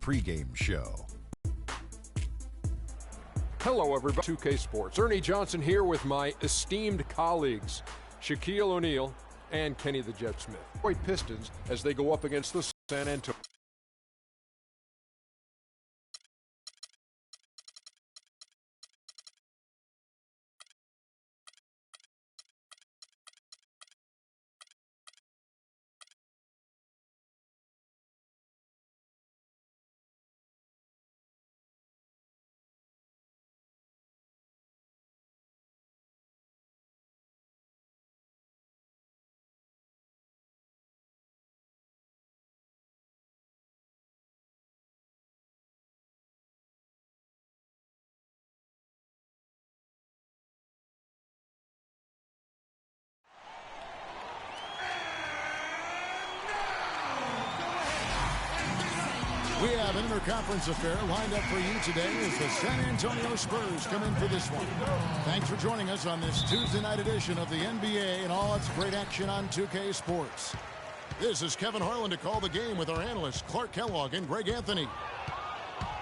Pregame show. Hello, everybody. 2K Sports. Ernie Johnson here with my esteemed colleagues, Shaquille O'Neal and Kenny the Jet Smith. Detroit Pistons as they go up against the San Antonio. We have an interconference affair lined up for you today as the San Antonio Spurs come in for this one. Thanks for joining us on this Tuesday night edition of the NBA and all its great action on 2K Sports. This is Kevin Harlan to call the game with our analysts Clark Kellogg and Greg Anthony.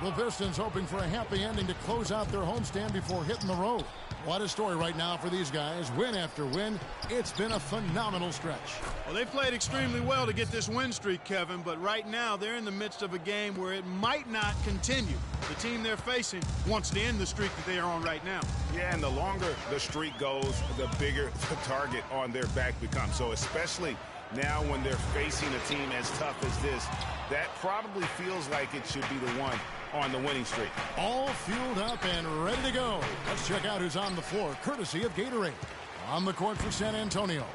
The Pistons hoping for a happy ending to close out their homestand before hitting the road. What a story right now for these guys. Win after win. It's been a phenomenal stretch. Well, they played extremely well to get this win streak, Kevin, but right now they're in the midst of a game where it might not continue. The team they're facing wants to end the streak that they are on right now. Yeah, and the longer the streak goes, the bigger the target on their back becomes. So especially now when they're facing a team as tough as this, that probably feels like it should be the one on the winning streak. All fueled up and ready to go. Let's check out who's on the floor, courtesy of Gatorade. On the court for San Antonio,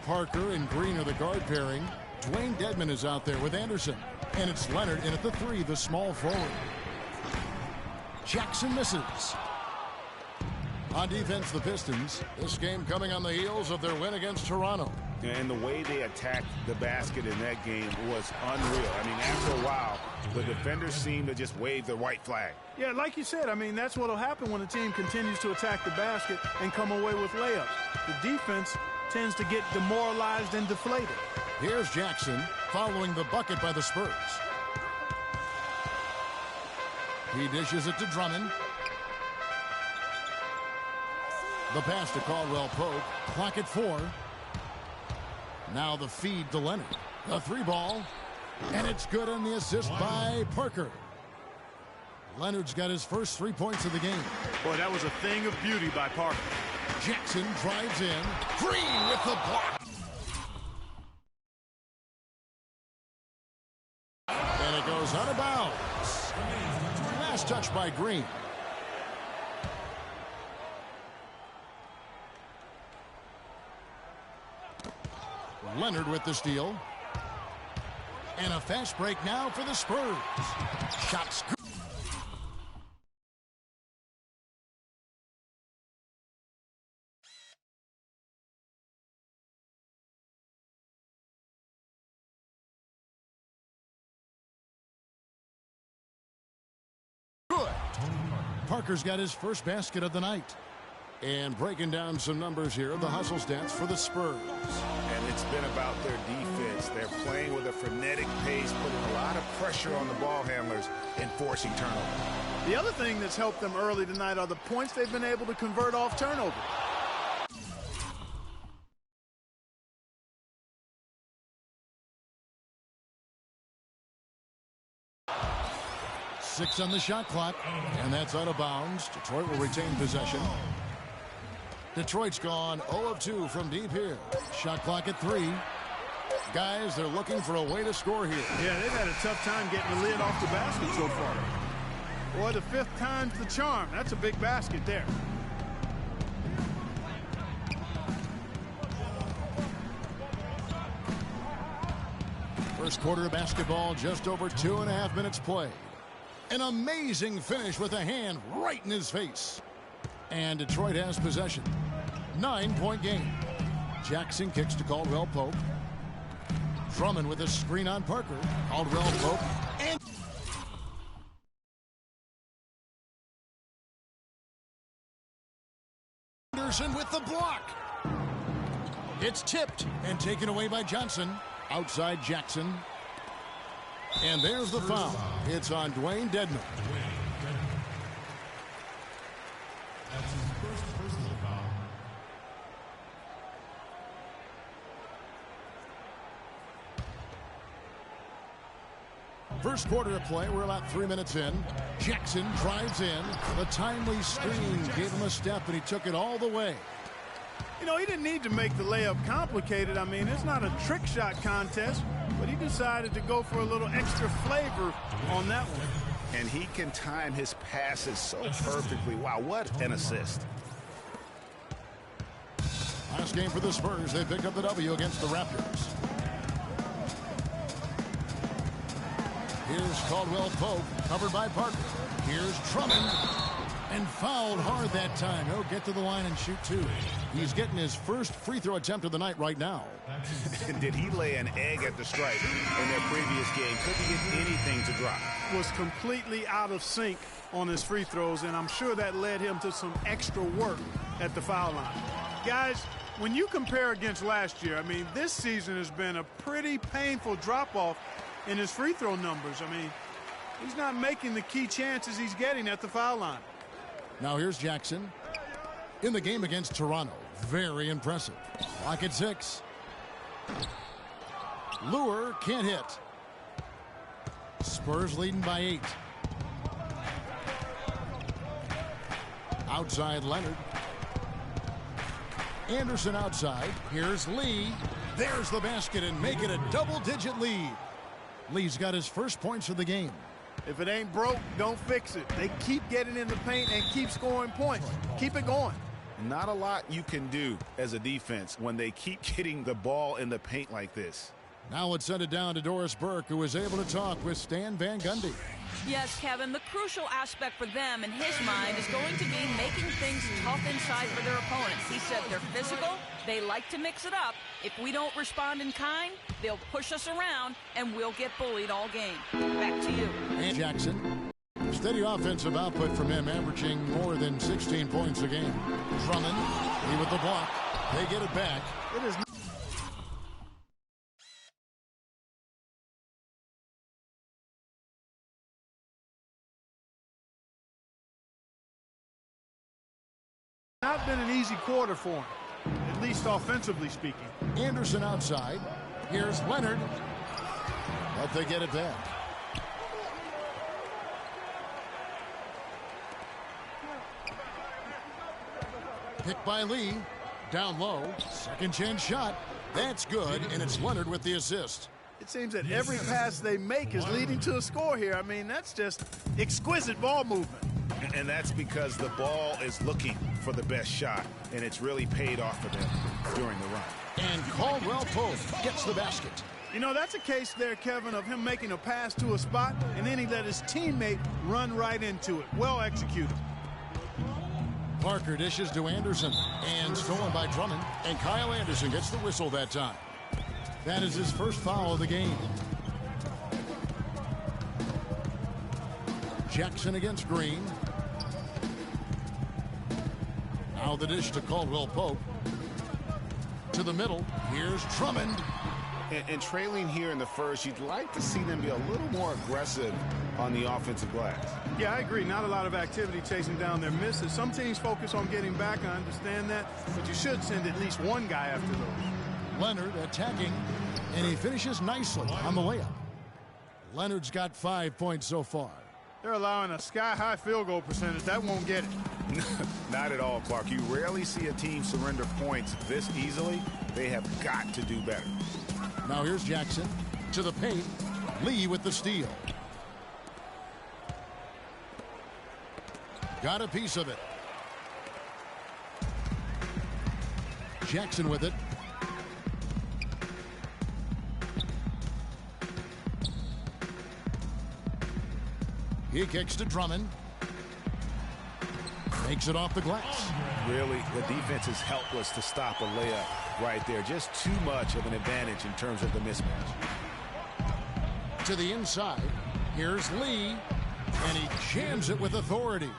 Parker and Green are the guard pairing. Dwayne Dedmon is out there with Anderson. And it's Leonard in at the three, the small forward. Jackson misses. On defense, the Pistons. This game coming on the heels of their win against Toronto. And the way they attacked the basket in that game was unreal. I mean, after a while, the defenders seemed to just wave the white flag. Yeah, like you said, I mean, that's what will happen when a team continues to attack the basket and come away with layups. The defense tends to get demoralized and deflated. Here's Jackson following the bucket by the Spurs. He dishes it to Drummond. The pass to Caldwell Pope. Clock at 4. Now the feed to Leonard. The three ball. And it's good on the assist by Parker. Leonard's got his first 3 points of the game. Boy, that was a thing of beauty by Parker. Jackson drives in. Green with the block. And it goes out of bounds. Last touch by Green. Leonard with the steal. And a fast break now for the Spurs. Shots. Good. Parker's got his first basket of the night. And breaking down some numbers here, the hustle stats for the Spurs. And it's been about their defense. They're playing with a frenetic pace, putting a lot of pressure on the ball handlers and forcing turnover. The other thing that's helped them early tonight are the points they've been able to convert off turnover. Six on the shot clock, and that's out of bounds. Detroit will retain possession. Detroit's gone 0 of 2 from deep here. Shot clock at 3. Guys, they're looking for a way to score here. Yeah, they've had a tough time getting the lid off the basket so far. Boy, the fifth time's the charm. That's a big basket there. First quarter of basketball, just over 2.5 minutes played. An amazing finish with a hand right in his face. And Detroit has possession. 9-point game. Jackson kicks to Caldwell Pope. Drummond with a screen on Parker. Caldwell Pope. And Anderson with the block. It's tipped and taken away by Johnson. Outside Jackson. And there's the foul. It's on Dwayne Dedman. That's his first personal foul. First quarter of play. We're about 3 minutes in. Jackson drives in. The timely screen gave him a step, and he took it all the way. You know, he didn't need to make the layup complicated. I mean, it's not a trick shot contest, but he decided to go for a little extra flavor on that one. And he can time his passes so perfectly. Wow, what an assist. Last game for the Spurs. They picked up the W against the Raptors. Here's Caldwell Pope, covered by Parker. Here's Drummond, and fouled hard that time. He'll get to the line and shoot two. He's getting his first free throw attempt of the night right now. Did he lay an egg at the stripe in their previous game? Couldn't get anything to drop. Was completely out of sync on his free throws, and I'm sure that led him to some extra work at the foul line. Guys, when you compare against last year, I mean, this season has been a pretty painful drop-off in his free throw numbers. I mean, he's not making the key chances he's getting at the foul line. Now here's Jackson. In the game against Toronto, very impressive. Clock at 6. Lure can't hit. Spurs leading by 8. Outside Leonard. Anderson outside. Here's Lee. There's the basket and make it a double-digit lead. Lee's got his first points of the game. If it ain't broke, don't fix it. They keep getting in the paint and keep scoring points. Keep it going. Not a lot you can do as a defense when they keep getting the ball in the paint like this. Now let's send it down to Doris Burke, who was able to talk with Stan Van Gundy. Yes, Kevin, the crucial aspect for them in his mind is going to be making things tough inside for their opponents. He said they're physical, they like to mix it up. If we don't respond in kind, they'll push us around and we'll get bullied all game. Back to you. And Jackson. Steady offensive output from him, averaging more than 16 points a game. Drummond, he with the block. They get it back. It is not been an easy quarter for him, at least offensively speaking. Anderson outside. Here's Leonard. But they get it back. Picked by Lee. Down low. Second chance shot. That's good, and it's Leonard with the assist. It seems that every pass they make is leading to a score here. I mean, that's just exquisite ball movement. And that's because the ball is looking for the best shot, and it's really paid off for them during the run. And Caldwell Pope gets the basket. You know, that's a case there, Kevin, of him making a pass to a spot, and then he let his teammate run right into it. Well executed. Parker dishes to Anderson, and stolen by Drummond, and Kyle Anderson gets the whistle that time. That is his first foul of the game. Jackson against Green. Now the dish to Caldwell Pope. To the middle. Here's Drummond. And trailing here in the first, you'd like to see them be a little more aggressive on the offensive glass. Yeah, I agree. Not a lot of activity chasing down their misses. Some teams focus on getting back. I understand that. But you should send at least one guy after those. Leonard attacking, and he finishes nicely on the layup. Leonard's got 5 points so far. They're allowing a sky-high field goal percentage. That won't get it. Not at all, Clark. You rarely see a team surrender points this easily. They have got to do better. Now here's Jackson to the paint. Lee with the steal. Got a piece of it. Jackson with it. He kicks to Drummond. Makes it off the glass. Really, the defense is helpless to stop a layup right there. Just too much of an advantage in terms of the mismatch. To the inside. Here's Lee. And he jams it with authority.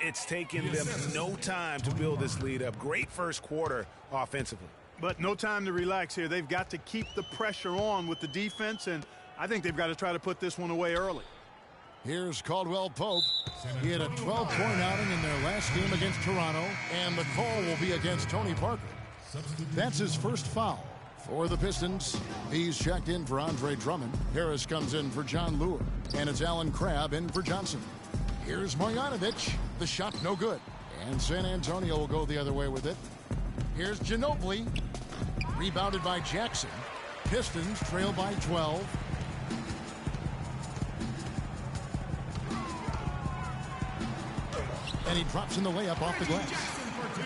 It's taken them no time to build this lead up. Great first quarter offensively. But no time to relax here. They've got to keep the pressure on with the defense and I think they've got to try to put this one away early. Here's Caldwell Pope. He had a 12-point outing in their last game against Toronto, and the call will be against Tony Parker. That's his first foul for the Pistons. He's checked in for Andre Drummond. Harris comes in for John Lure, and it's Alan Crabb in for Johnson. Here's Marjanovic. The shot no good, and San Antonio will go the other way with it. Here's Ginobili. Rebounded by Jackson. Pistons trail by 12. And he drops in the layup off the glass.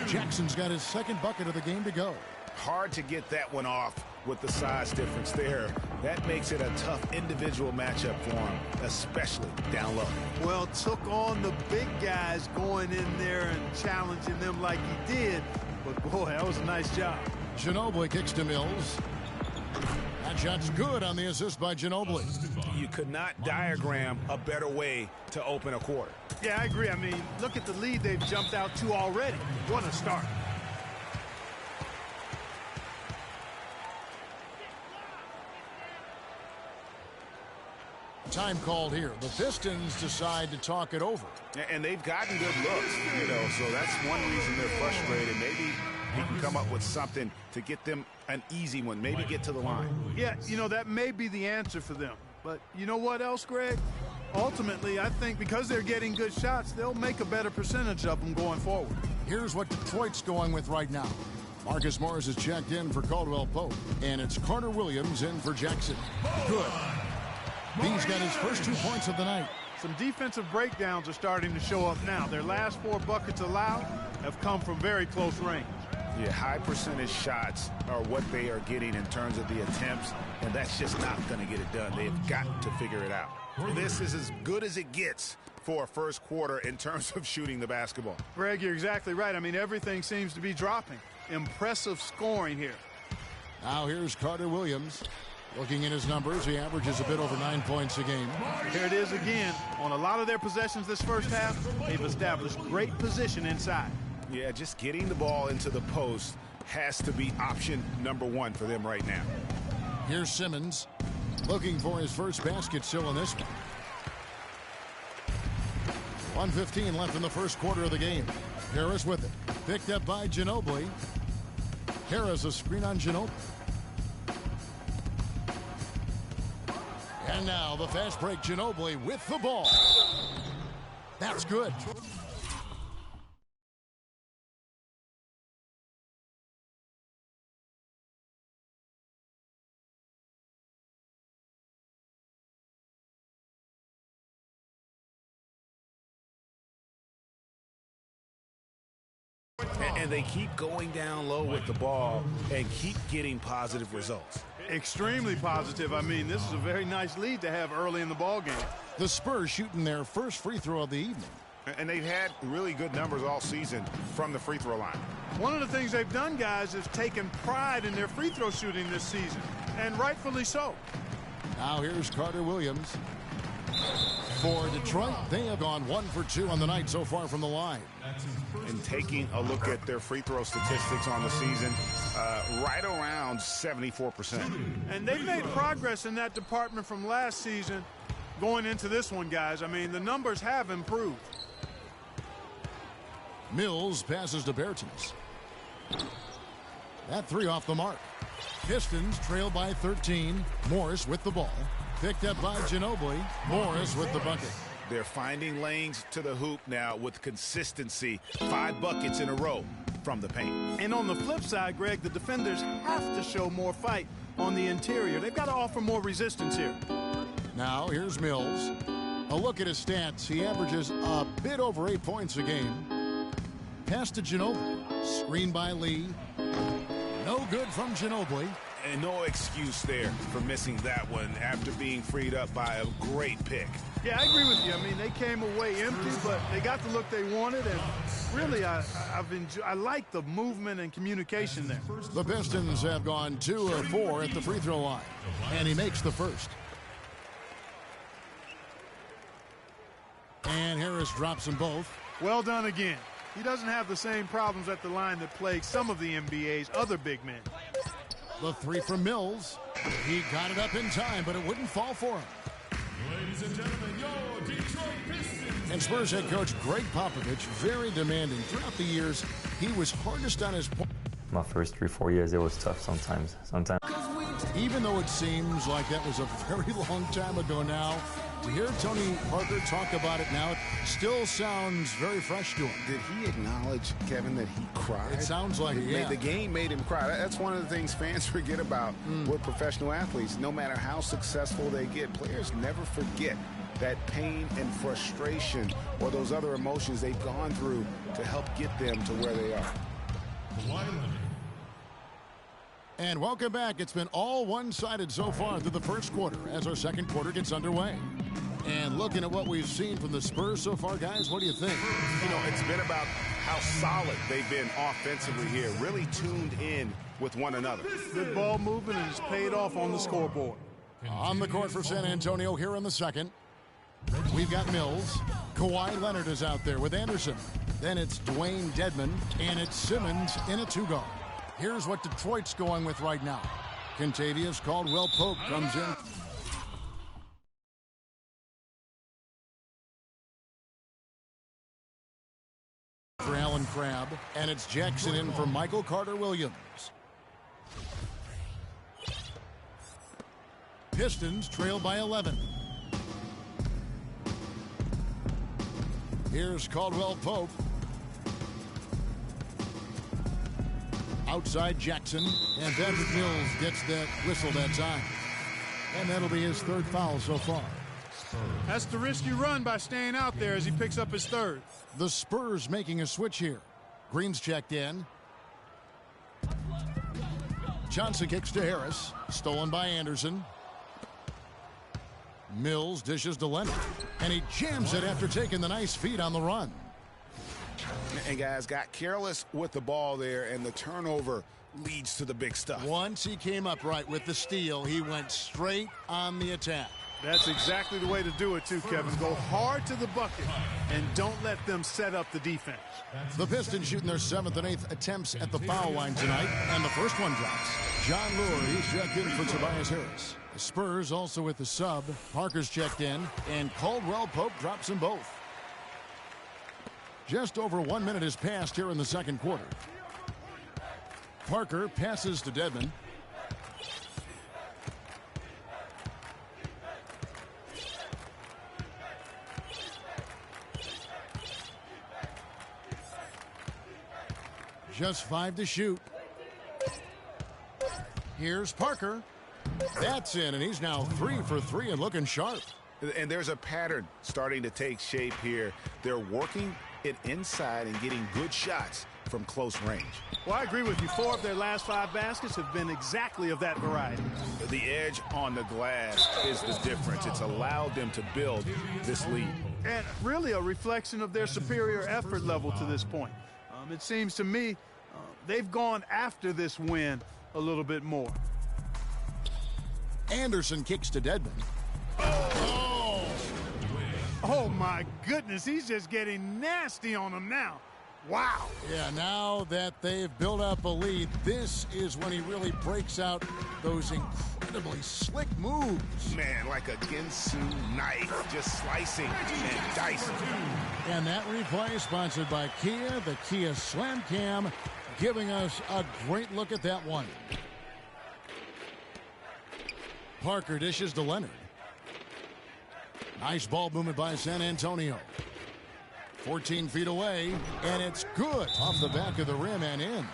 Jackson's got his second bucket of the game to go. Hard to get that one off with the size difference there. That makes it a tough individual matchup for him, especially down low. Well, took on the big guys going in there and challenging them like he did. But, boy, that was a nice job. Ginobili kicks to Mills. That shot's good on the assist by Ginobili. You could not diagram a better way to open a quarter. Yeah, I agree. I mean, look at the lead they've jumped out to already. What a start. Time called here. The Pistons decide to talk it over. And they've gotten good looks, you know, so that's one reason they're frustrated. Maybe he can come up with something to get them an easy one, maybe get to the line. Yeah, you know, that may be the answer for them. But you know what else, Greg? Ultimately, I think because they're getting good shots, they'll make a better percentage of them going forward. Here's what Detroit's going with right now. Marcus Morris is checked in for Caldwell Pope, and it's Carter Williams in for Jackson. Good. He's got his first 2 points of the night. Some defensive breakdowns are starting to show up now. Their last 4 buckets allowed have come from very close range. Yeah, high percentage shots are what they are getting in terms of the attempts, and that's just not going to get it done. They've got to figure it out. This is as good as it gets for a first quarter in terms of shooting the basketball. Greg, you're exactly right. I mean, everything seems to be dropping. Impressive scoring here. Now here's Carter Williams. Looking at his numbers, he averages a bit over 9 points a game. Here it is again. On a lot of their possessions this first half, they've established great position inside. Yeah, just getting the ball into the post has to be option number 1 for them right now. Here's Simmons looking for his first basket still in this one. 1:15 left in the first quarter of the game. Harris with it. Picked up by Ginobili. Harris a screen on Ginobili. And now the fast break, Ginobili with the ball. That's good. And they keep going down low with the ball and keep getting positive results. Extremely positive. I mean, this is a very nice lead to have early in the ball game. The Spurs shooting their first free throw of the evening. And they've had really good numbers all season from the free throw line. One of the things they've done, guys, is taken pride in their free throw shooting this season, and rightfully so. Now here's Carter Williams. For Detroit, they have gone 1 for 2 on the night so far from the line. And taking a look at their free throw statistics on the season, right around 74%. And they've made progress in that department from last season going into this one, guys. I mean, the numbers have improved. Mills passes to Bertens. That 3 off the mark. Pistons trail by 13. Morris with the ball. Picked up by Ginobili. Morris with the bucket. They're finding lanes to the hoop now with consistency. 5 buckets in a row from the paint. And on the flip side, Greg, the defenders have to show more fight on the interior. They've got to offer more resistance here. Now here's Mills. A look at his stats. He averages a bit over 8 points a game. Pass to Ginobili. Screen by Lee. No good from Ginobili. And no excuse there for missing that one after being freed up by a great pick. Yeah, I agree with you. I mean, they came away empty, but they got the look they wanted, and really, I like the movement and communication there. The Pistons have gone 2 of 4 at the free throw line, and he makes the first. And Harris drops them both. Well done again. He doesn't have the same problems at the line that plague some of the NBA's other big men. The three from Mills. He got it up in time, but it wouldn't fall for him. Ladies and gentlemen, your Detroit Pistons. And Spurs head coach Greg Popovich, very demanding. Throughout the years, he was hardest on his point. My first 3-4 years, it was tough sometimes. Even though it seems like that was a very long time ago now, to hear Tony Parker talk about it now, it still sounds very fresh to him. Did he acknowledge, Kevin, that he cried? It sounds like it, yeah. The game made him cry. That's one of the things fans forget about with professional athletes. No matter how successful they get, players never forget that pain and frustration or those other emotions they've gone through to help get them to where they are. And welcome back. It's been all one-sided so far through the first quarter as our second quarter gets underway. And looking at what we've seen from the Spurs so far, guys, what do you think? You know, it's been about how solid they've been offensively here, really tuned in with one another. Good ball movement, and it's paid off on the scoreboard. On the court for San Antonio here in the second. We've got Mills. Kawhi Leonard is out there with Anderson. Then it's Dwayne Dedmon, and it's Simmons in a two-guard. Here's what Detroit's going with right now. Kentavious Caldwell-Pope comes in. For Allen Crabbe, and it's Jackson in for Michael Carter-Williams. Pistons trail by 11. Here's Caldwell-Pope. Outside Jackson, and Patrick Mills gets that whistle that time. And that'll be his third foul so far. That's the risk you run by staying out there as he picks up his third. The Spurs making a switch here. Green's checked in. Johnson kicks to Harris. Stolen by Anderson. Mills dishes to Leonard. And he jams it after taking the nice feed on the run. And guys got careless with the ball there, and the turnover leads to the big stuff. Once he came up right with the steal, he went straight on the attack. That's exactly the way to do it too, Kevin. Go hard to the bucket and don't let them set up the defense. The Pistons shooting their 7th and 8th attempts at the foul line tonight, and the first one drops. John Lure, he's checked in for Tobias Harris. The Spurs also with the sub. Parker's checked in, and Caldwell-Pope drops them both. Just over 1 minute has passed here in the second quarter. Parker passes to Dedmon. Just 5 to shoot. Here's Parker. That's in, and he's now 3 for 3 and looking sharp. And there's a pattern starting to take shape here. They're working it inside and getting good shots from close range. Well, I agree with you. 4 of their last 5 baskets have been exactly of that variety. The edge on the glass is the difference. It's allowed them to build this lead. And really a reflection of their superior effort level to this point. It seems to me they've gone after this win a little bit more. Anderson kicks to Dedmon. Oh, my goodness. He's just getting nasty on him now. Wow. Yeah, now that they've built up a lead, this is when he really breaks out those incredibly slick moves. Man, like a Ginsu knife, just slicing and dicing. And that replay sponsored by Kia, the Kia Slam Cam, giving us a great look at that one. Parker dishes to Leonard. Nice ball movement by San Antonio. 14 feet away, and it's good off the back of the rim and in.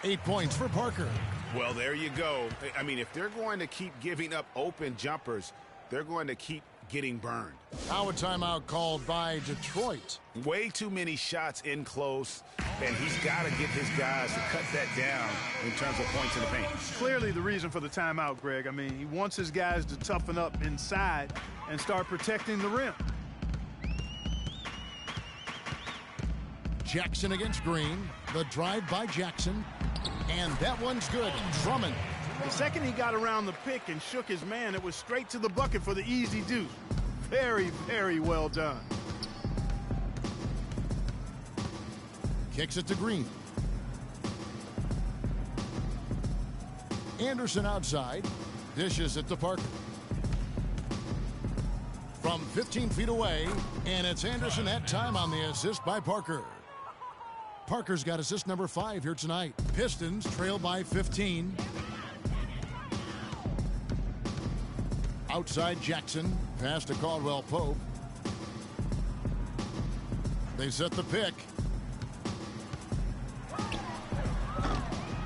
8 points for Parker. Well, there you go. I mean, if they're going to keep giving up open jumpers, they're going to keep getting burned. Now a timeout called by Detroit. Way too many shots in close, and he's got to get his guys to cut that down in terms of points in the paint. Clearly the reason for the timeout, Greg. I mean, he wants his guys to toughen up inside and start protecting the rim. Jackson against Green. The drive by Jackson. And that one's good. Drummond. The second he got around the pick and shook his man, it was straight to the bucket for the easy deuce. Very, very well done. Kicks it to Green. Anderson outside. Dishes it to Parker. From 15 feet away, and it's Anderson that time on the assist by Parker. Parker's got assist number 5 here tonight. Pistons trail by 15. Outside Jackson. Pass to Caldwell Pope. They set the pick.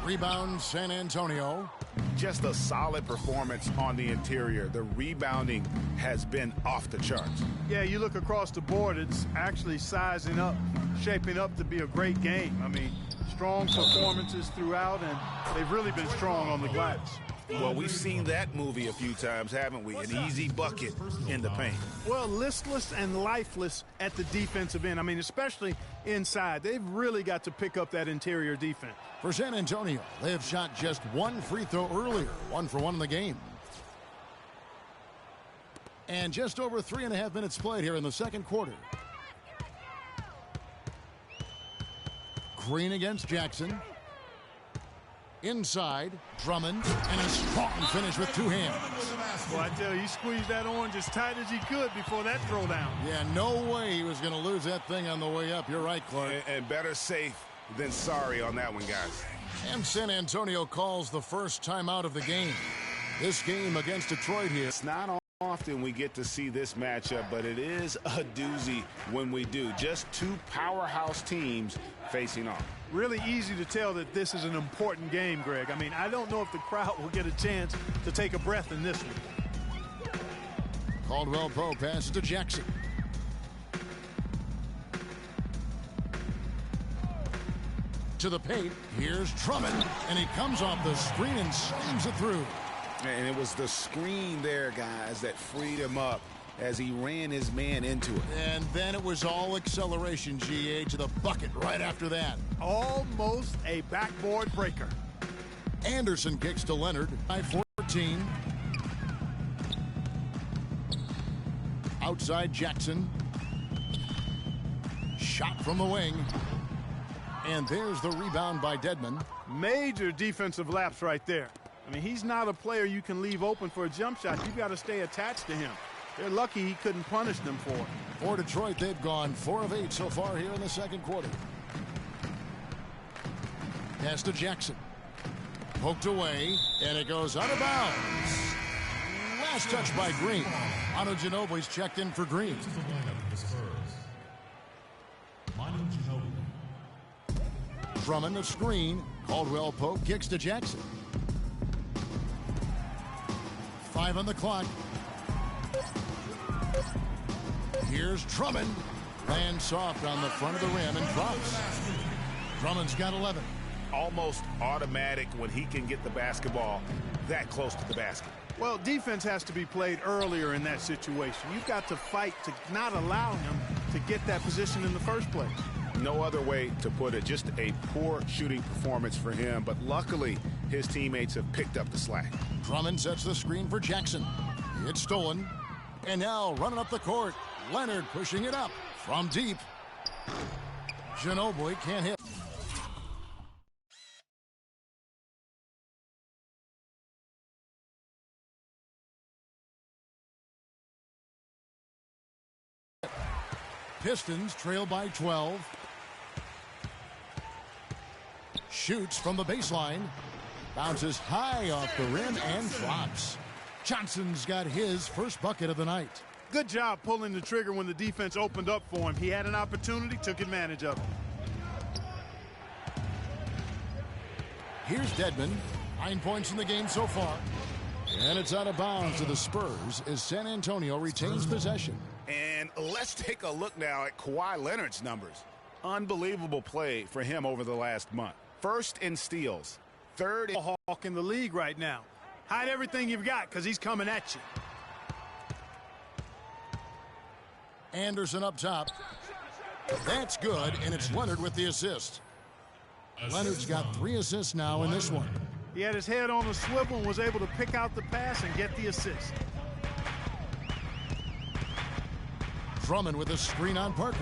Rebound San Antonio. Just a solid performance on the interior. The rebounding has been off the charts. Yeah, you look across the board, it's actually sizing up, shaping up to be a great game. I mean, strong performances throughout, and they've really been strong on the glass. Well, we've seen that movie a few times, haven't we? An easy bucket in the paint. Well, listless and lifeless at the defensive end. I mean, especially inside. They've really got to pick up that interior defense. For San Antonio, they have shot just one free throw earlier, 1 for 1 in the game. And just over 3.5 minutes played here in the second quarter. Green against Jackson. Inside, Drummond, and a strong finish with 2 hands. Well, I tell you, he squeezed that orange as tight as he could before that throwdown. Yeah, no way he was going to lose that thing on the way up. You're right, Clark. And better safe than sorry on that one, guys. And San Antonio calls the first timeout of the game. This game against Detroit here. It's not often we get to see this matchup, but it is a doozy when we do. Just 2 powerhouse teams facing off. Really easy to tell that this is an important game, Greg. I mean, I don't know if the crowd will get a chance to take a breath in this one. Caldwell Pope passes to Jackson. To the paint, here's Drummond, and he comes off the screen and slams it through. And it was the screen there, guys, that freed him up as he ran his man into it. And then it was all acceleration, GA, to the bucket right after that. Almost a backboard breaker. Anderson kicks to Leonard by 14. Outside Jackson. Shot from the wing. And there's the rebound by Dedmon. Major defensive lapse right there. I mean, he's not a player you can leave open for a jump shot. You've got to stay attached to him. They're lucky he couldn't punish them for it. For Detroit, they've gone 4 of 8 so far here in the second quarter. Pass to Jackson. Poked away, and it goes out of bounds. Last touch by Green. Manu Ginobili's checked in for Green. Drummond a screen. Caldwell Pope kicks to Jackson. 5 on the clock. Here's Drummond. Lands soft on the front of the rim and drops. Drummond's got 11. Almost automatic when he can get the basketball that close to the basket. Well, defense has to be played earlier in that situation. You've got to fight to not allow him to get that position in the first place. No other way to put it. Just a poor shooting performance for him, but luckily his teammates have picked up the slack. Drummond sets the screen for Jackson. It's stolen. And now running up the court. Leonard pushing it up from deep. Ginobili can't hit. Pistons trail by 12. Shoots from the baseline. Bounces high off the rim and drops. Johnson's got his first bucket of the night. Good job pulling the trigger when the defense opened up for him. He had an opportunity, took advantage of it. Here's Dedmon. 9 points in the game so far. And it's out of bounds to the Spurs as San Antonio retains possession. And let's take a look now at Kawhi Leonard's numbers. Unbelievable play for him over the last month. First in steals. Third in Hawk in the league right now. Hide everything you've got because he's coming at you. Anderson up top. That's good, and it's Leonard with the assist. Leonard's got 3 assists now in this one. He had his head on a swivel and was able to pick out the pass and get the assist. Drummond with a screen on Parker.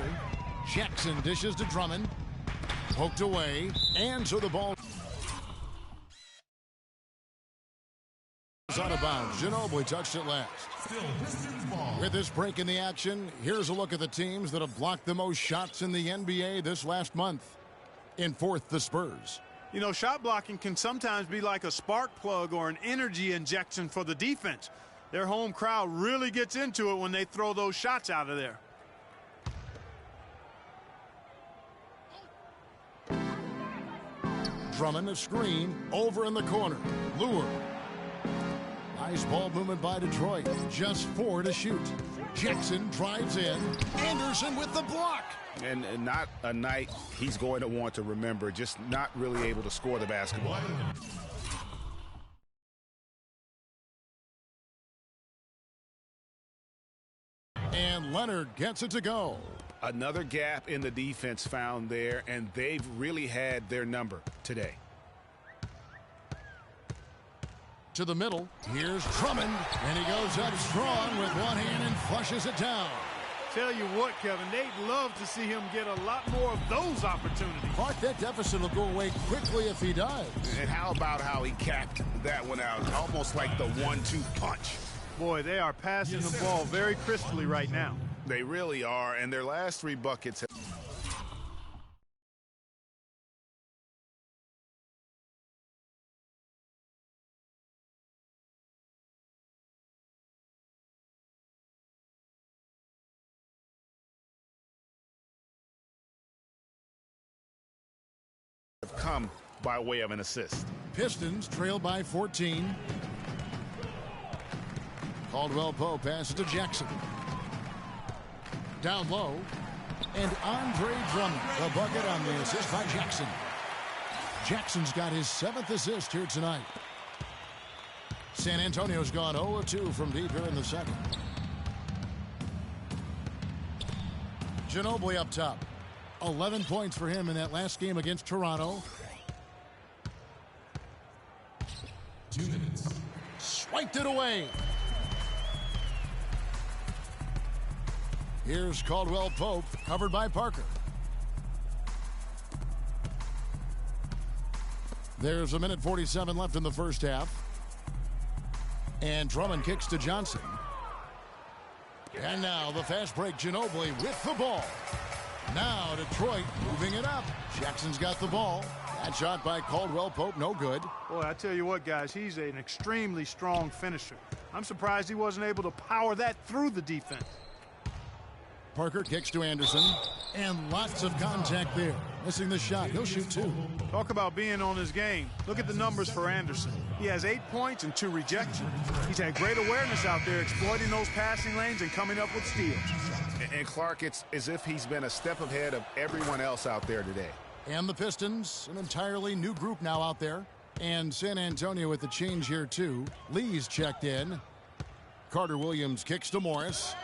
Jackson dishes to Drummond. Poked away, and so the ball It's out of bounds. Ginobili touched it last. Still Pistons ball. With this break in the action, here's a look at the teams that have blocked the most shots in the NBA this last month. In fourth, the Spurs. You know, shot blocking can sometimes be like a spark plug or an energy injection for the defense. Their home crowd really gets into it when they throw those shots out of there. Drummond, a screen, over in the corner. Lure. Nice ball movement by Detroit. Just 4 to shoot. Jackson drives in. Anderson with the block. And not a night he's going to want to remember, just not really able to score the basketball. And Leonard gets it to go. Another gap in the defense found there, and they've really had their number today. To the middle. Here's Drummond. And he goes up strong with one hand and flushes it down. Tell you what, Kevin, they'd love to see him get a lot more of those opportunities. Clark, that deficit will go away quickly if he does. And how about how he capped that one out? Almost like the 1-2 punch. Boy, they are passing the ball very crisply right now. They really are, and their last 3 buckets have come by way of an assist. Pistons trail by 14. Caldwell Pope passes to Jackson. Down low. And Andre Drummond, the bucket on the assist by Jackson. Jackson's got his 7th assist here tonight. San Antonio's gone 0-2 from deep here in the second. Ginobili up top. 11 points for him in that last game against Toronto. 2 minutes. Swiped it away. Here's Caldwell Pope, covered by Parker. There's 1:47 left in the first half. And Drummond kicks to Johnson. And now the fast break, Ginobili with the ball. Now Detroit moving it up. Jackson's got the ball. That shot by Caldwell Pope, no good. Boy, I tell you what, guys, he's an extremely strong finisher. I'm surprised he wasn't able to power that through the defense. Parker kicks to Anderson. And lots of contact there. Missing the shot. He'll shoot 2. Talk about being on his game. Look at the numbers for Anderson. He has 8 points and 2 rejections. He's had great awareness out there, exploiting those passing lanes and coming up with steals. And Clark, it's as if he's been a step ahead of everyone else out there today. And the Pistons, an entirely new group now out there. And San Antonio with the change here, too. Lee's checked in. Carter Williams kicks to Morris.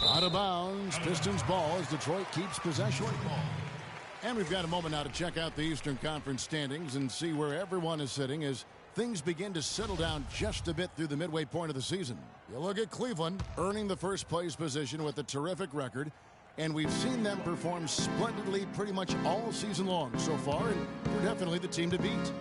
Out of bounds. Pistons ball as Detroit keeps possession. And we've got a moment now to check out the Eastern Conference standings and see where everyone is sitting as things begin to settle down just a bit through the midway point of the season. You look at Cleveland earning the first place position with a terrific record. And we've seen them perform splendidly pretty much all season long so far. And they're definitely the team to beat.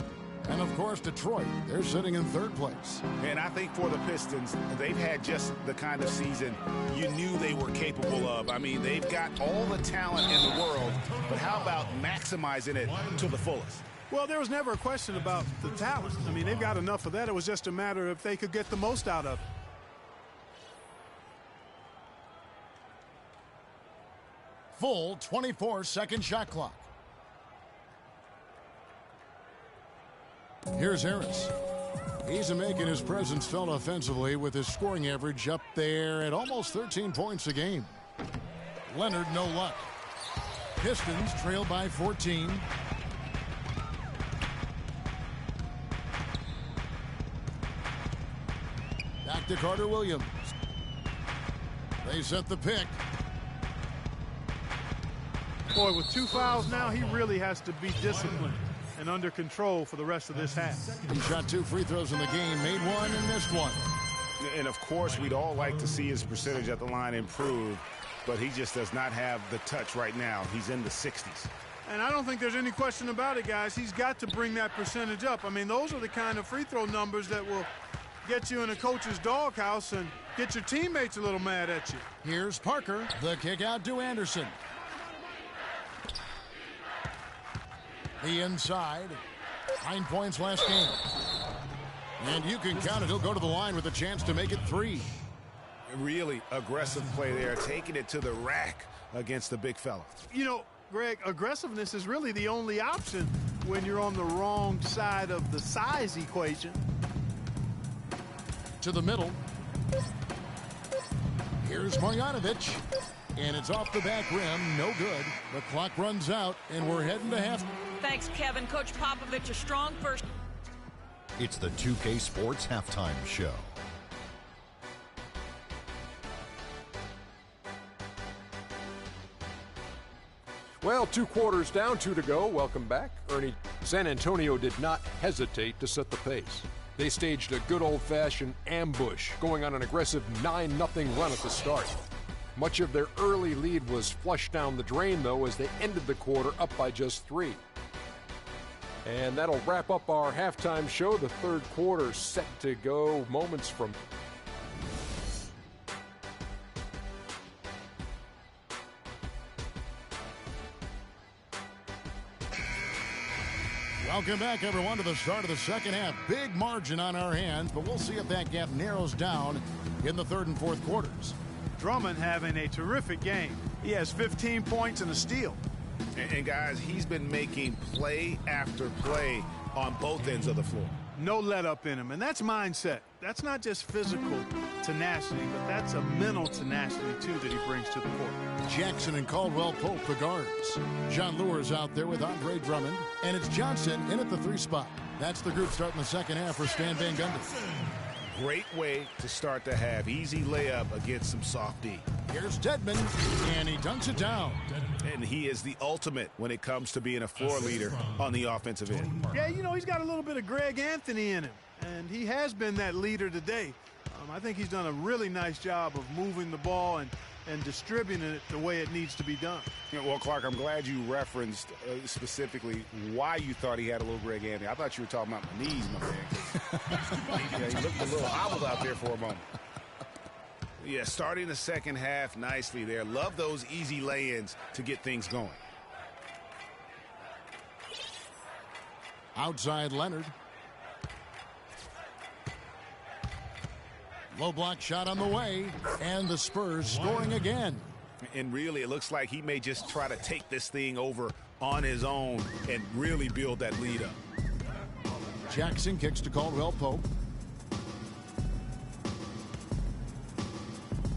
And, of course, Detroit, they're sitting in 3rd place. And I think for the Pistons, they've had just the kind of season you knew they were capable of. I mean, they've got all the talent in the world, but how about maximizing it to the fullest? Well, there was never a question about the talent. I mean, they've got enough of that. It was just a matter of if they could get the most out of it. Full 24-second shot clock. Here's Harris. He's making his presence felt offensively with his scoring average up there at almost 13 points a game. Leonard, no luck. Pistons trail by 14. Back to Carter Williams. They set the pick. Boy, with 2 fouls now, he really has to be disciplined and under control for the rest of this half. He shot 2 free throws in the game, made 1 and missed 1. And, of course, we'd all like to see his percentage at the line improve, but he just does not have the touch right now. He's in the 60s. And I don't think there's any question about it, guys. He's got to bring that percentage up. I mean, those are the kind of free throw numbers that will get you in a coach's doghouse and get your teammates a little mad at you. Here's Parker. The kick out to Anderson. The inside. 9 points last game. And you can count it. He'll go to the line with a chance to make it 3. Really aggressive play there, taking it to the rack against the big fella. You know, Greg, aggressiveness is really the only option when you're on the wrong side of the size equation. To the middle. Here's Marjanovic. And it's off the back rim. No good. The clock runs out, and we're heading to half. Thanks, Kevin. Coach Popovich, a strong first. It's the 2K Sports Halftime Show. Well, 2 quarters down, 2 to go. Welcome back, Ernie. San Antonio did not hesitate to set the pace. They staged a good old-fashioned ambush, going on an aggressive 9-0 run at the start. Much of their early lead was flushed down the drain, though, as they ended the quarter up by just 3. And that'll wrap up our halftime show. The third quarter set to go moments from. Welcome back, everyone, to the start of the second half. Big margin on our hands, but we'll see if that gap narrows down in the third and fourth quarters. Drummond having a terrific game. He has 15 points and a steal. And guys, he's been making play after play on both ends of the floor. No let up in him, and that's mindset. That's not just physical tenacity, but that's a mental tenacity, too, that he brings to the court. Jackson and Caldwell Pope, the guards. John Lure's out there with Andre Drummond, and it's Johnson in at the 3 spot. That's the group starting the second half for Stan Van Gundy. Great way to start the half. Easy layup against some soft D. Here's Dedmon, and he dunks it down. And he is the ultimate when it comes to being a floor leader on the offensive end. Yeah, you know, he's got a little bit of Greg Anthony in him, and he has been that leader today. I think he's done a really nice job of moving the ball and distributing it the way it needs to be done. Yeah, well, Clark, I'm glad you referenced specifically why you thought he had a little Greg Anthony. I thought you were talking about my knees, my man. Yeah, he looked a little hobbled out there for a moment. Yeah, starting the second half nicely there. Love those easy lay-ins to get things going. Outside Leonard. Low block shot on the way, and the Spurs scoring again. And really, it looks like he may just try to take this thing over on his own and really build that lead up. Jackson kicks to Caldwell Pope.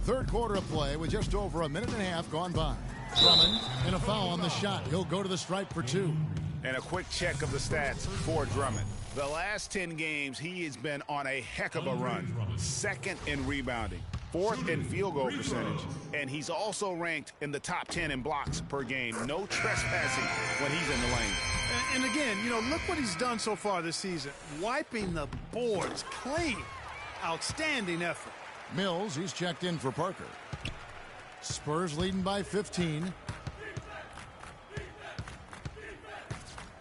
Third quarter of play with just over a minute and a half gone by. Drummond and a foul on the shot. He'll go to the stripe for 2. And a quick check of the stats for Drummond. The last 10 games, he has been on a heck of a run. 2nd in rebounding, 4th in field goal percentage, and he's also ranked in the top 10 in blocks per game. No trespassing when he's in the lane. And again, you know, look what he's done so far this season. Wiping the boards clean. Outstanding effort. Mills, he's checked in for Parker. Spurs leading by 15.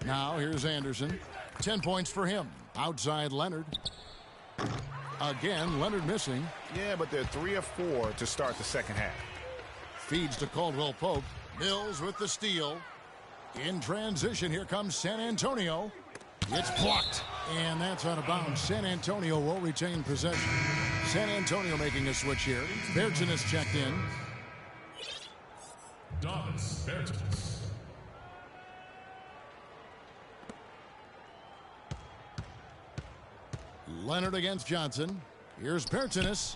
Now here's Anderson. 10 points for him. Outside Leonard. Again, Leonard missing. Yeah, but they're 3 of 4 to start the second half. Feeds to Caldwell Pope. Mills with the steal. In transition, here comes San Antonio. It's blocked, and that's out of bounds. San Antonio will retain possession. San Antonio making a switch here. Bergen is checked in. Davis Bertans. Leonard against Johnson. Here's Bertanis.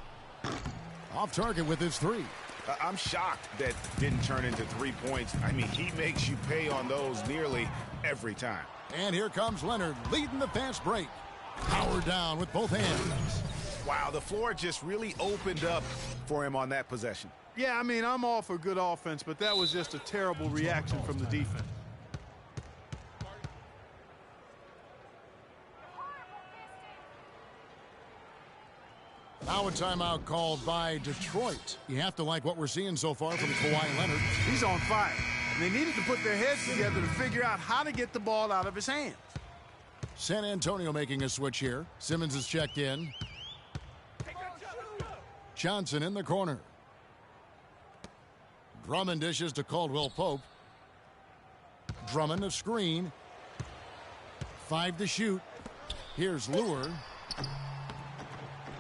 Off target with his 3. I'm shocked that didn't turn into 3 points. I mean, he makes you pay on those nearly every time. And here comes Leonard leading the fast break. Power down with both hands. Wow, the floor just really opened up for him on that possession. Yeah, I mean, I'm all for good offense, but that was just a terrible reaction from the defense. Now a timeout called by Detroit. You have to like what we're seeing so far from Kawhi Leonard. He's on fire. And they needed to put their heads together to figure out how to get the ball out of his hands. San Antonio making a switch here. Simmons is checked in. Johnson in the corner. Drummond dishes to Caldwell Pope. Drummond a screen. 5 to shoot. Here's Lure.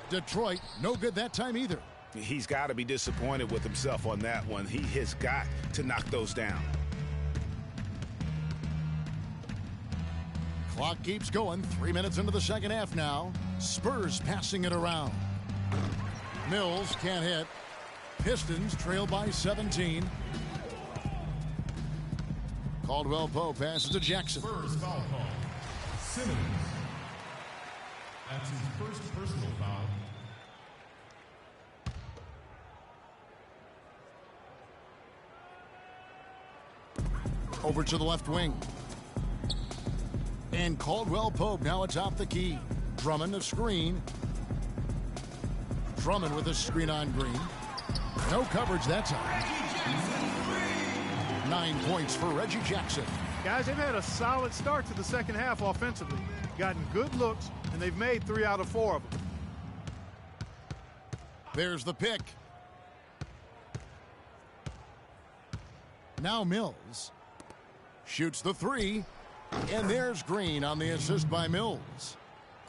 Detroit, no good that time either. He's got to be disappointed with himself on that one. He has got to knock those down. Clock keeps going. 3 minutes into the second half now. Spurs passing it around. Mills can't hit. Pistons trail by 17. Caldwell Pope passes to Jackson. Spurs foul call. Simmons. That's his first personal foul. Over to the left wing. And Caldwell Pope now atop the key. Drummond a screen. Drummond with a screen on Green. No coverage that time. 9 points for Reggie Jackson. Guys, they've had a solid start to the second half offensively. Gotten good looks, and they've made 3 out of 4 of them. There's the pick. Now Mills. Shoots the 3. And there's Green on the assist by Mills.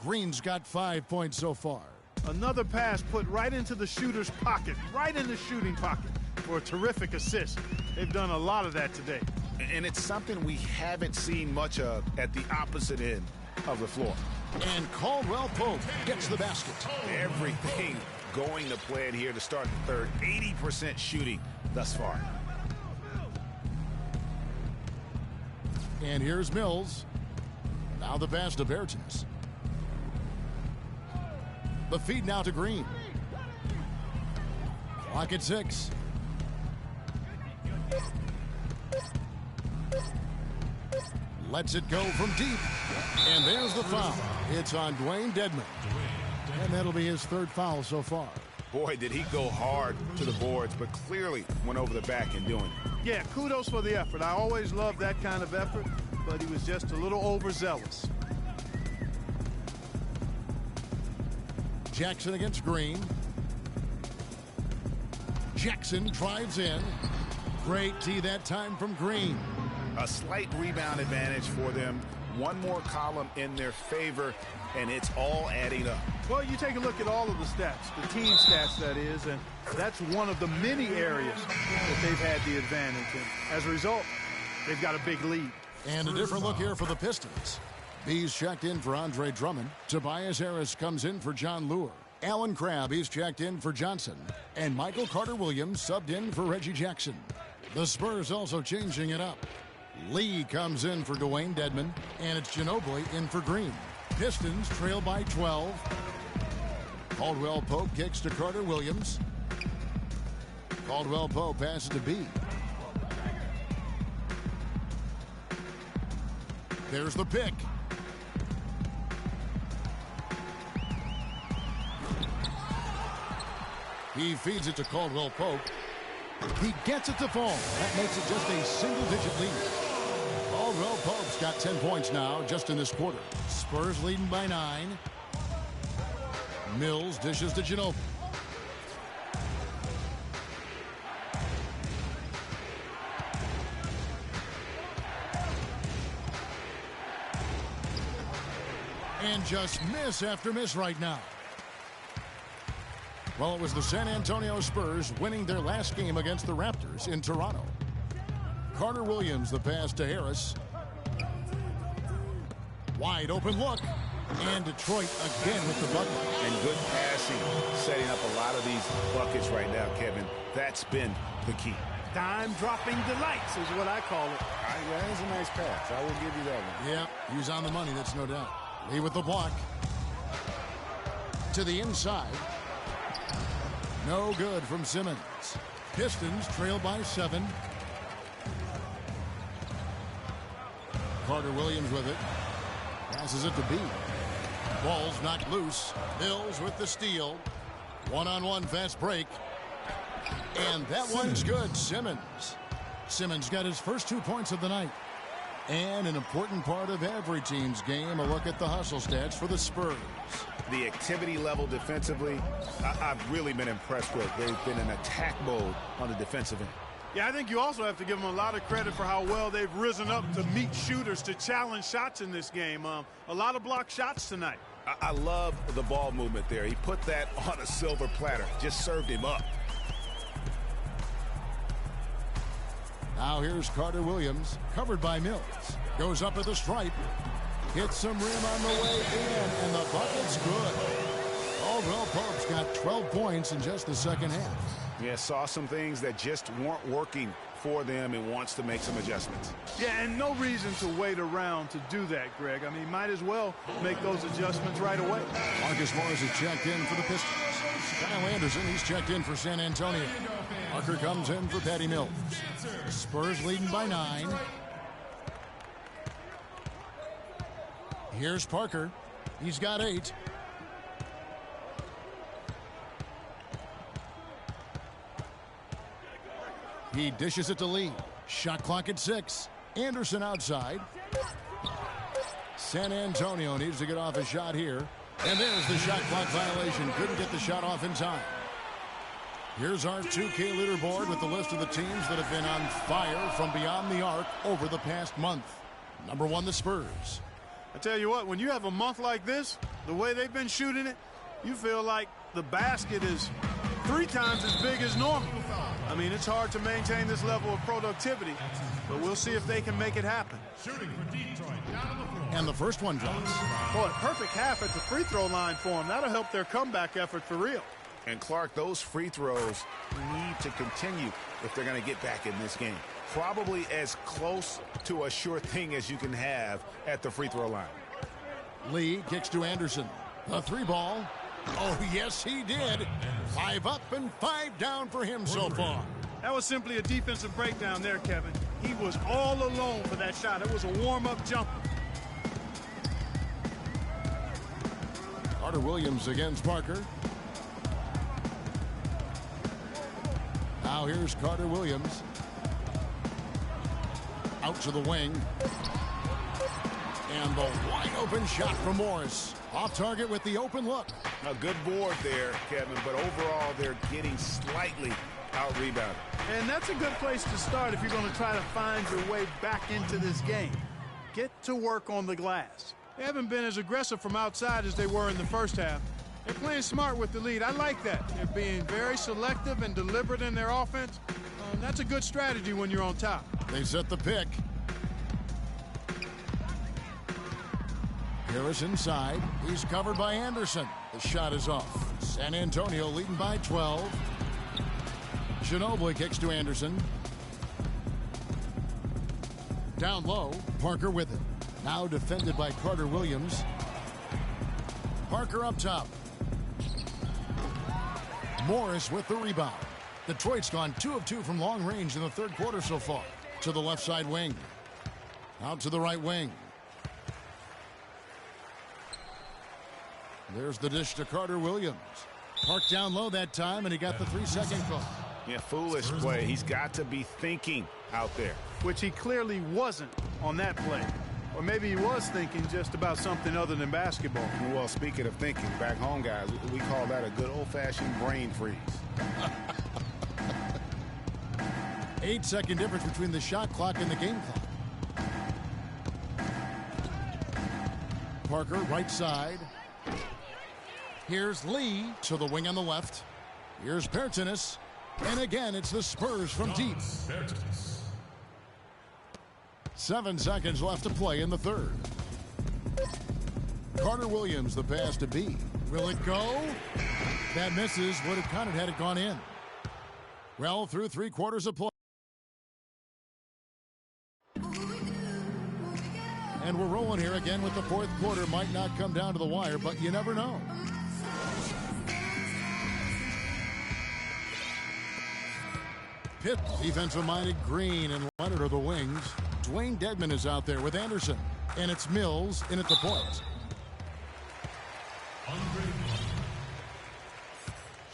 Green's got 5 points so far. Another pass put right into the shooter's pocket, right in the shooting pocket for a terrific assist. They've done a lot of that today. And it's something we haven't seen much of at the opposite end of the floor. And Caldwell Pope gets the basket. Everything going to plan here to start the third. 80% shooting thus far. And here's Mills. Now the pass to Bertens. The feed now to Green. Clock at 6. Lets it go from deep. And there's the foul. It's on Dwayne Dedmon. And that'll be his 3rd foul so far. Boy, did he go hard to the boards, but clearly went over the back in doing it. Yeah, kudos for the effort. I always love that kind of effort, but he was just a little overzealous. Jackson against Green. Jackson drives in. Great tee that time from Green. A slight rebound advantage for them. One more column in their favor, and it's all adding up. Well, you take a look at all of the stats, the team stats that is, and that's one of the many areas that they've had the advantage. And as a result, they've got a big lead. And a different look here for the Pistons. Bees checked in for Andre Drummond. Tobias Harris comes in for John Lure. Alan Crabb, he's checked in for Johnson. And Michael Carter-Williams subbed in for Reggie Jackson. The Spurs also changing it up. Lee comes in for Dwayne Dedmon. And it's Ginobili in for Green. Pistons trail by 12. Caldwell Pope kicks to Carter-Williams. Caldwell Pope passes to B. There's the pick. He feeds it to Caldwell Pope. He gets it to fall. That makes it just a single-digit lead. Caldwell Pope's got 10 points now just in this quarter. Spurs leading by 9. Mills dishes to Ginobili. And just miss after miss right now. Well, it was the San Antonio Spurs winning their last game against the Raptors in Toronto. Carter-Williams, the pass to Harris. Wide open look. And Detroit again with the bucket. And good passing, setting up a lot of these buckets right now, Kevin. That's been the key. Dime-dropping delights is what I call it. That is a nice pass. I will give you that one. Yeah, he's on the money, that's no doubt. Lee with the block. To the inside. No good from Simmons. Pistons trail by 7. Carter-Williams with it. Passes it to B. Ball's knocked loose. Mills with the steal. One-on-one fast break. And that one's good. Simmons. Simmons got his first 2 points of the night. And an important part of every team's game, a look at the hustle stats for the Spurs. The activity level defensively, I've really been impressed with. They've been in attack mode on the defensive end. Yeah, I think you also have to give them a lot of credit for how well they've risen up to meet shooters, to challenge shots in this game. A lot of blocked shots tonight. I love the ball movement there. He put that on a silver platter, just served him up. Now here's Carter Williams, covered by Mills. Goes up at the stripe. Hits some rim on the way in, and the bucket's good. Caldwell Pope's got 12 points in just the second half. Yeah, saw some things that just weren't working for them and wants to make some adjustments. Yeah, and no reason to wait around to do that, Greg. I mean, might as well make those adjustments right away. Marcus Morris is checked in for the Pistons. Kyle Anderson, he's checked in for San Antonio. Parker comes in for Patty Mills. Spurs leading by 9. Here's Parker. He's got 8. He dishes it to Lee. Shot clock at 6. Anderson outside. San Antonio needs to get off a shot here. And there's the shot clock violation. Couldn't get the shot off in time. Here's our 2K leaderboard with the list of the teams that have been on fire from beyond the arc over the past month. Number 1, the Spurs. I tell you what, when you have a month like this, the way they've been shooting it, you feel like the basket is 3 times as big as normal. I mean, it's hard to maintain this level of productivity, but we'll see if they can make it happen. Shooting for Detroit. Down on the floor. And the first one drops. Boy, perfect half at the free throw line for them. That'll help their comeback effort for real. And Clark, those free throws need to continue if they're going to get back in this game. Probably as close to a sure thing as you can have at the free throw line. Lee kicks to Anderson. The 3 ball. Oh, yes, he did. 5 up and 5 down for him so far. That was simply a defensive breakdown there, Kevin. He was all alone for that shot. It was a warm-up jumper. Carter Williams against Parker. Now here's Carter Williams. Out to the wing. And the wide open shot from Morris. Off target with the open look. A good board there, Kevin, but overall they're getting slightly out-rebounded. And that's a good place to start if you're going to try to find your way back into this game. Get to work on the glass. They haven't been as aggressive from outside as they were in the first half. They're playing smart with the lead. I like that. They're being very selective and deliberate in their offense. That's a good strategy when you're on top. They set the pick. Harris inside. He's covered by Anderson. The shot is off. San Antonio leading by 12. Ginobili kicks to Anderson. Down low. Parker with it. Now defended by Carter Williams. Parker up top. Morris with the rebound. Detroit's gone 2 of 2 from long range in the third quarter so far. To the left side wing. Out to the right wing. There's the dish to Carter Williams. Parked down low that time, and he got the 3-second call. Yeah, foolish play. He's got to be thinking out there. Which he clearly wasn't on that play. Or maybe he was thinking just about something other than basketball. Well, speaking of thinking, back home, guys, we call that a good old-fashioned brain freeze. 8-second difference between the shot clock and the game clock. Parker, right side. Here's Lee to the wing on the left. Here's Pertinis. And again, it's the Spurs from deep. 7 seconds left to play in the third. Carter Williams, the pass to B. Will it go? That misses. Would have counted had it gone in. Well, through 3 quarters of play. And we're rolling here again with the fourth quarter. Might not come down to the wire, but you never know. Pitt, defensive-minded Green and Leonard are the wings. Dwayne Dedman is out there with Anderson. And it's Mills in at the point.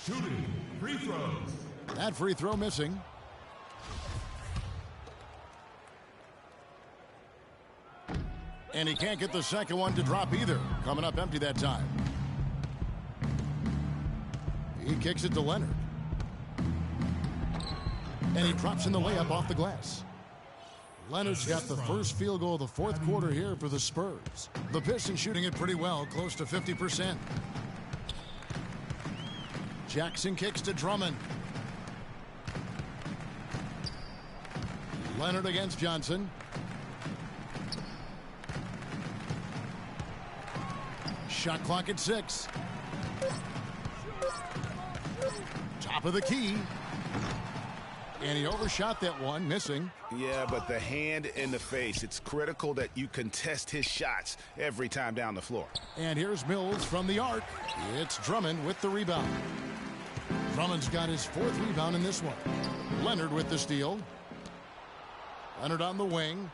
Shooting free throws. That free throw missing. And he can't get the second one to drop either. Coming up empty that time. He kicks it to Leonard. And he drops in the layup off the glass. Leonard's got the first field goal of the fourth quarter here for the Spurs. The Pistons shooting it pretty well, close to 50%. Jackson kicks to Drummond. Leonard against Johnson. Shot clock at 6. Top of the key. And he overshot that one, missing. Yeah, but the hand in the face. It's critical that you contest his shots every time down the floor. And here's Mills from the arc. It's Drummond with the rebound. Drummond's got his 4th rebound in this one. Leonard with the steal. Leonard on the wing.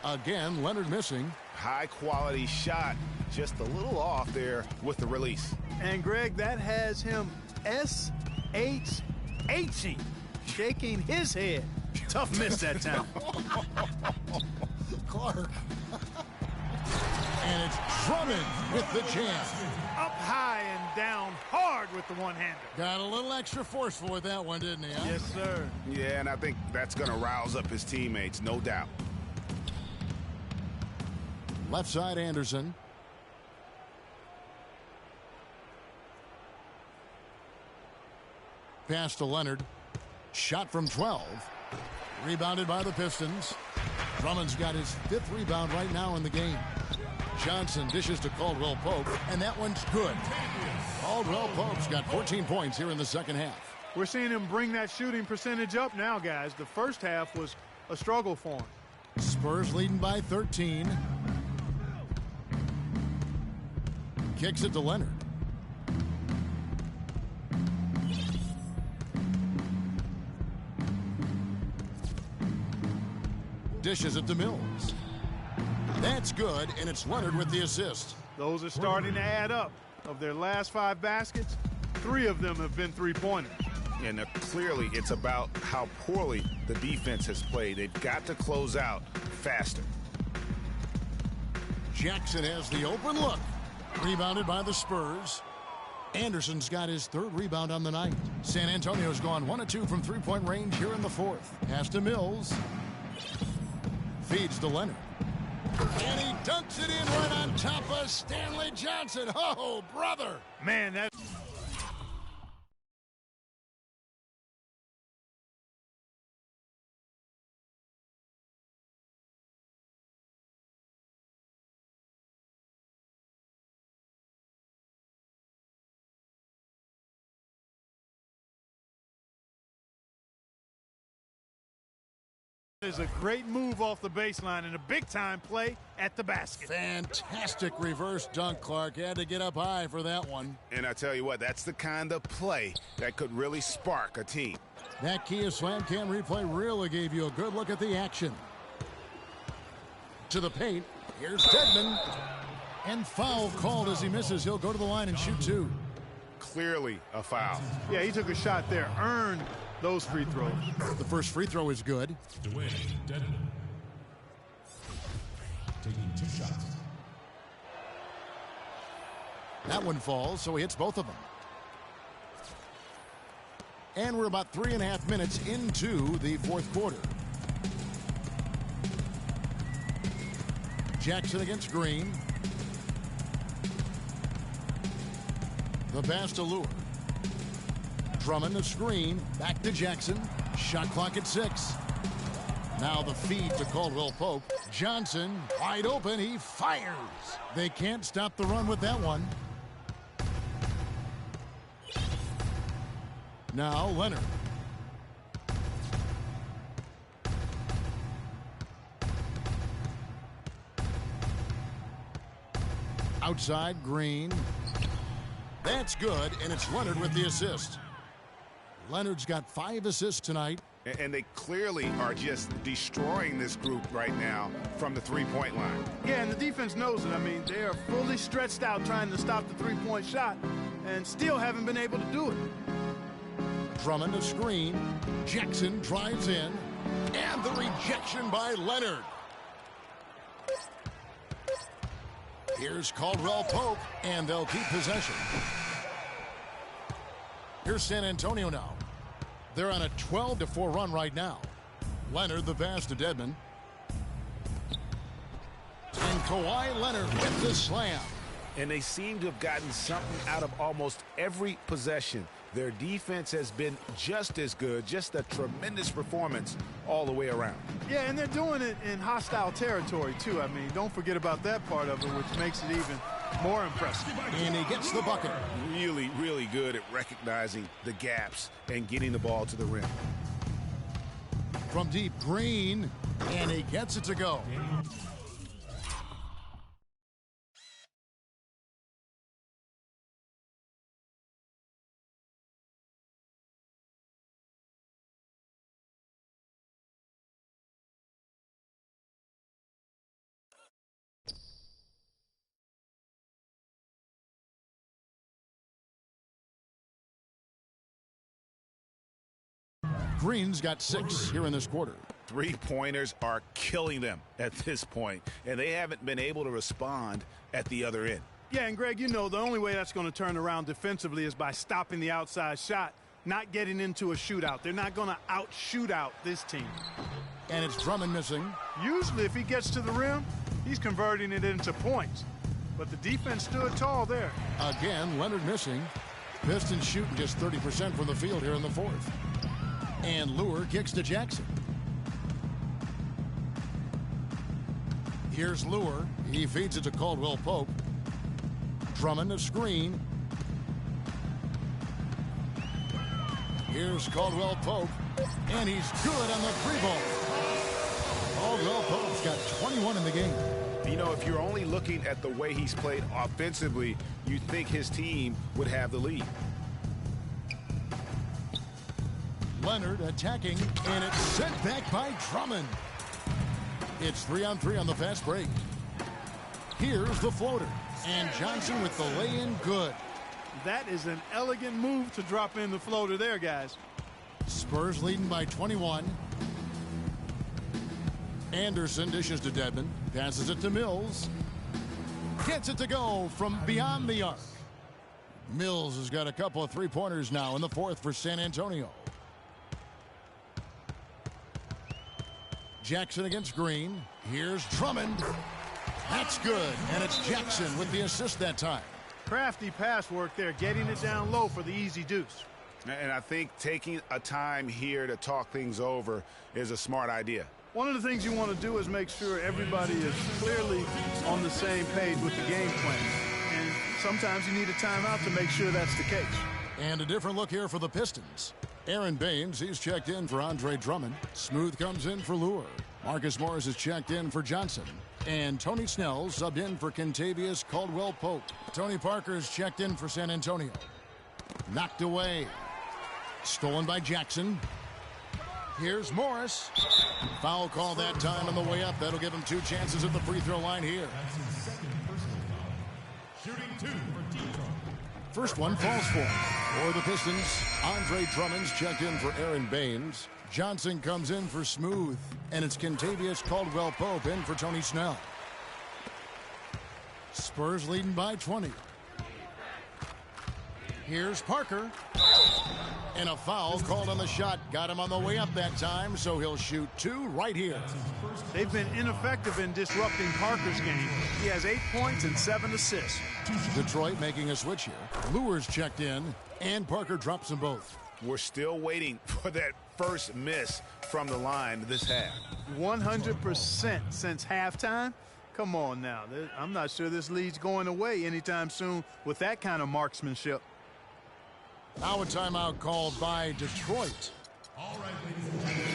Again, Leonard missing. High-quality shot. Just a little off there with the release. And, Greg, that has him S-H-H-ing, shaking his head. Tough miss that time. Clark. And it's Drummond with the jam. Up high and down hard with the one-hander. Got a little extra forceful with that one, didn't he? Huh? Yes, sir. Yeah, and I think that's going to rouse up his teammates, no doubt. Left side, Anderson. Pass to Leonard. Shot from 12. Rebounded by the Pistons. Drummond's got his 5th rebound right now in the game. Johnson dishes to Caldwell Pope, and that one's good. Caldwell Pope's got 14 points here in the second half. We're seeing him bring that shooting percentage up now, guys. The first half was a struggle for him. Spurs leading by 13. Kicks it to Leonard. Dishes it to Mills. That's good, and it's Leonard with the assist. Those are starting to add up. Of their last 5 baskets, 3 of them have been three-pointers. And clearly it's about how poorly the defense has played. They've got to close out faster. Jackson has the open look. Rebounded by the Spurs. Anderson's got his 3rd rebound on the night. San Antonio's gone 1 of 2 from three-point range here in the 4th. Pass to Mills. Feeds to Leonard. And he dunks it in right on top of Stanley Johnson. Oh, brother. Man, that... is a great move off the baseline and a big-time play at the basket. Fantastic reverse dunk, Clark. Had to get up high for that one. And I tell you what, that's the kind of play that could really spark a team. That Kia Slam Cam replay really gave you a good look at the action. To the paint. Here's Dedmon. And foul called as he misses. He'll go to the line and shoot 2. Clearly a foul. Yeah, he took a shot there. Earned those free throws. The first free throw is good. Dwayne Dedmon taking 2 shots. That one falls, so he hits both of them. And we're about 3.5 minutes into the 4th quarter. Jackson against Green. The pass to Lure. Drummond the screen. Back to Jackson. Shot clock at 6. Now the feed to Caldwell Pope. Johnson wide open. He fires. They can't stop the run with that one. Now Leonard. Outside Green. That's good, and it's Leonard with the assist. Leonard's got 5 assists tonight. And they clearly are just destroying this group right now from the three-point line. Yeah, and the defense knows it. I mean, they are fully stretched out trying to stop the three-point shot and still haven't been able to do it. Drummond a screen. Jackson drives in. And the rejection by Leonard. Here's Caldwell Pope, and they'll keep possession. Here's San Antonio now. They're on a 12-4 run right now. Leonard the pass to Dedmon. And Kawhi Leonard with the slam. And they seem to have gotten something out of almost every possession. Their defense has been just as good, just a tremendous performance all the way around. Yeah, and they're doing it in hostile territory, too. I mean, don't forget about that part of it, which makes it even more impressive. And he gets the bucket. Really, really good at recognizing the gaps and getting the ball to the rim. From deep, Green, and he gets it to go. Green's got 6 here in this quarter. Three-pointers are killing them at this point, and they haven't been able to respond at the other end. Yeah, and Greg, you know, the only way that's going to turn around defensively is by stopping the outside shot, not getting into a shootout. They're not going to out-shoot out this team. And it's Drummond missing. Usually, if he gets to the rim, he's converting it into points. But the defense stood tall there. Again, Leonard missing. Pistons shooting just 30% from the field here in the fourth. And Lure kicks to Jackson. Here's Lure. He feeds it to Caldwell Pope. Drummond a screen. Here's Caldwell Pope. And he's good on the free ball. Caldwell Pope's got 21 in the game. You know, if you're only looking at the way he's played offensively, you'd think his team would have the lead. Leonard attacking, and it's sent back by Drummond. It's 3-on-3 on the fast break. Here's the floater, and Johnson with the lay-in good. That is an elegant move to drop in the floater there, guys. Spurs leading by 21. Anderson dishes to Dedmon, passes it to Mills. Gets it to go from beyond the arc. Mills has got a couple of three-pointers now in the fourth for San Antonio. Jackson against Green. Here's Drummond. That's good, and it's Jackson with the assist that time. Crafty pass work there, getting it down low for the easy deuce. And I think taking a time here to talk things over is a smart idea. One of the things you want to do is make sure everybody is clearly on the same page with the game plan. And sometimes you need a timeout to make sure that's the case. And a different look here for the Pistons. Aaron Baines, he's checked in for Andre Drummond. Smooth comes in for Lure. Marcus Morris is checked in for Johnson. And Tony Snell subbed in for Kentavious Caldwell-Pope. Tony Parker is checked in for San Antonio. Knocked away. Stolen by Jackson. Here's Morris. Foul call that time on the way up. That'll give him 2 chances at the free throw line here. That's his second personal foul. Shooting 2 for Detroit. First one falls for him. For the Pistons, Andre Drummond's checked in for Aaron Baines. Johnson comes in for Smooth. And it's Kentavious Caldwell-Pope in for Tony Snell. Spurs leading by 20. Here's Parker. And a foul called on the shot. Got him on the way up that time, so he'll shoot 2 right here. They've been ineffective in disrupting Parker's game. He has 8 points and 7 assists. Detroit making a switch here. Lure's checked in, and Parker drops them both. We're still waiting for that first miss from the line this half. 100% since halftime. Come on now. I'm not sure this lead's going away anytime soon with that kind of marksmanship. Now a timeout called by Detroit. All right, ladies and gentlemen.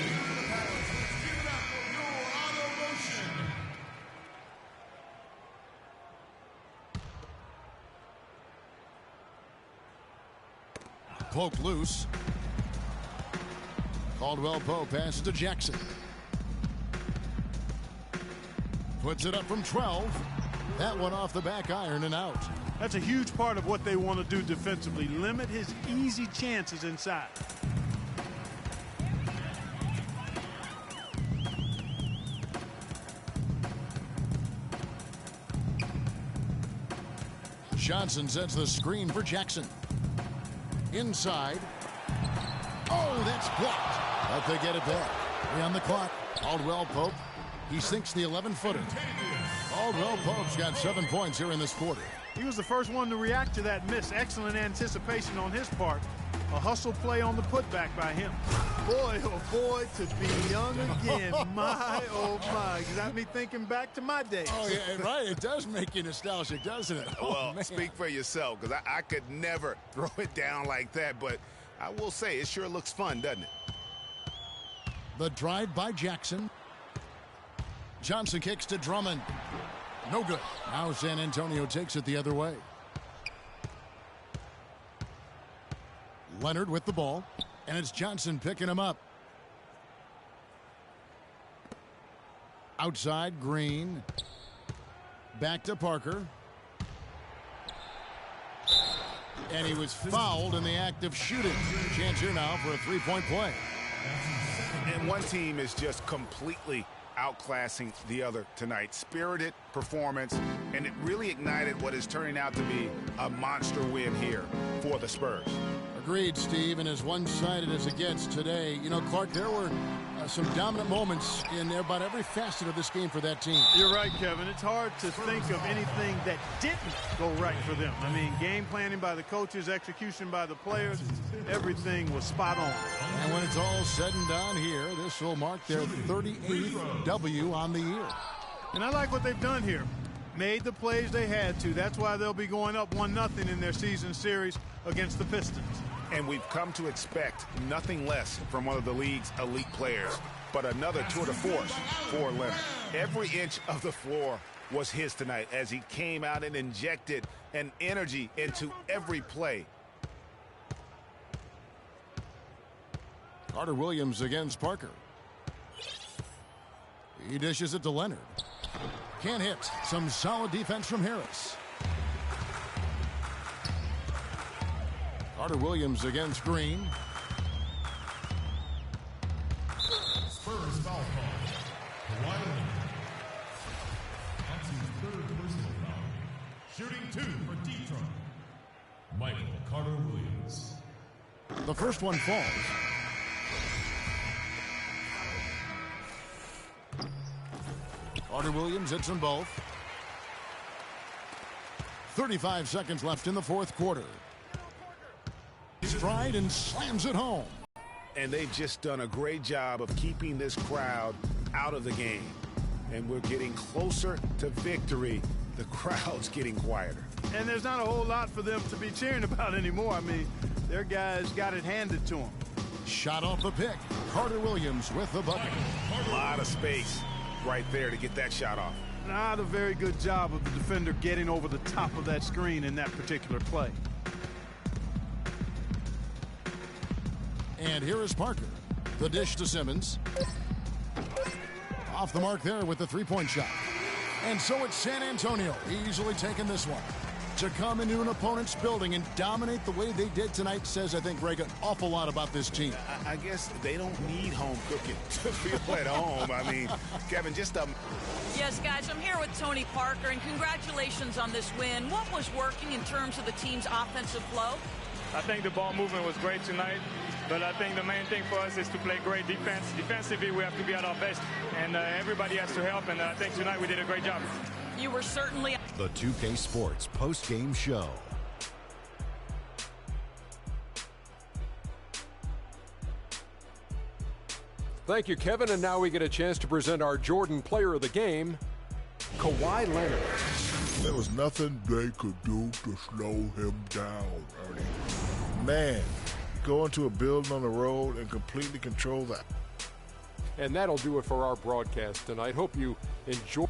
Give it up for your auto motion. Pope loose. Caldwell-Pope passes to Jackson. Puts it up from 12. That one off the back iron and out. That's a huge part of what they want to do defensively. Limit his easy chances inside. Johnson sets the screen for Jackson. Inside. Oh, that's blocked. But they get it back. 3 on the clock. Caldwell Pope. He sinks the 11-footer. Caldwell Pope's got 7 points here in this quarter. He was the first one to react to that miss. Excellent anticipation on his part. A hustle play on the putback by him. Boy, oh boy, to be young again. My, oh my. Got me thinking back to my days. Oh, yeah, right. It does make you nostalgic, doesn't it? Oh, well, man. speak for yourself, because I could never throw it down like that. But I will say, it sure looks fun, doesn't it? The drive by Jackson. Johnson kicks to Drummond. No good. Now San Antonio takes it the other way. Leonard with the ball, and it's Johnson picking him up. Outside, Green. Back to Parker. And he was fouled in the act of shooting. Chance here now for a three-point play. And one team is just completely outclassing the other tonight. Spirited performance, and it really ignited what is turning out to be a monster win here for the Spurs. Agreed, Steve, and as one-sided as it gets today, you know, Clark, there were some dominant moments in about every facet of this game for that team. You're right, Kevin. It's hard to think of anything that didn't go right for them. I mean, game planning by the coaches, execution by the players, everything was spot on. And when it's all said and done here, this will mark their 38th W on the year. And I like what they've done here. Made the plays they had to. That's why they'll be going up 1-0 in their season series against the Pistons. And we've come to expect nothing less from one of the league's elite players, but another tour de force for Leonard. Every inch of the floor was his tonight as he came out and injected an energy into every play. Carter Williams against Parker. He dishes it to Leonard. Can't hit. Some solid defense from Harris. Carter Williams against Green. Spurs foul call. Kawhi Leonard. That's his third personal foul. Shooting 2 for Detroit. Michael Carter Williams. The first one falls. Carter Williams hits them both. 35 seconds left in the fourth quarter. Stride and slams it home. And they've just done a great job of keeping this crowd out of the game. And we're getting closer to victory. The crowd's getting quieter. And there's not a whole lot for them to be cheering about anymore. I mean, their guys got it handed to them. Shot off the pick. Carter Williams with the bucket. A lot of space right there to get that shot off. Not a very good job of the defender getting over the top of that screen in that particular play. And here is Parker. The dish to Simmons. Off the mark there with the three-point shot. And so it's San Antonio easily taking this one. To come into an opponent's building and dominate the way they did tonight says, I think, Greg, an awful lot about this team. I guess they don't need home cooking to feel at home. I mean, Kevin, just a... Yes, guys, I'm here with Tony Parker, and congratulations on this win. What was working in terms of the team's offensive flow? I think the ball movement was great tonight, but I think the main thing for us is to play great defense. Defensively, we have to be at our best, and everybody has to help, and I think tonight we did a great job. You were certainly... The 2K Sports post-game show. Thank you, Kevin. And now we get a chance to present our Jordan Player of the Game, Kawhi Leonard. There was nothing they could do to slow him down, Ernie. Man, go into a building on the road and completely control that. And that'll do it for our broadcast tonight. Hope you enjoy.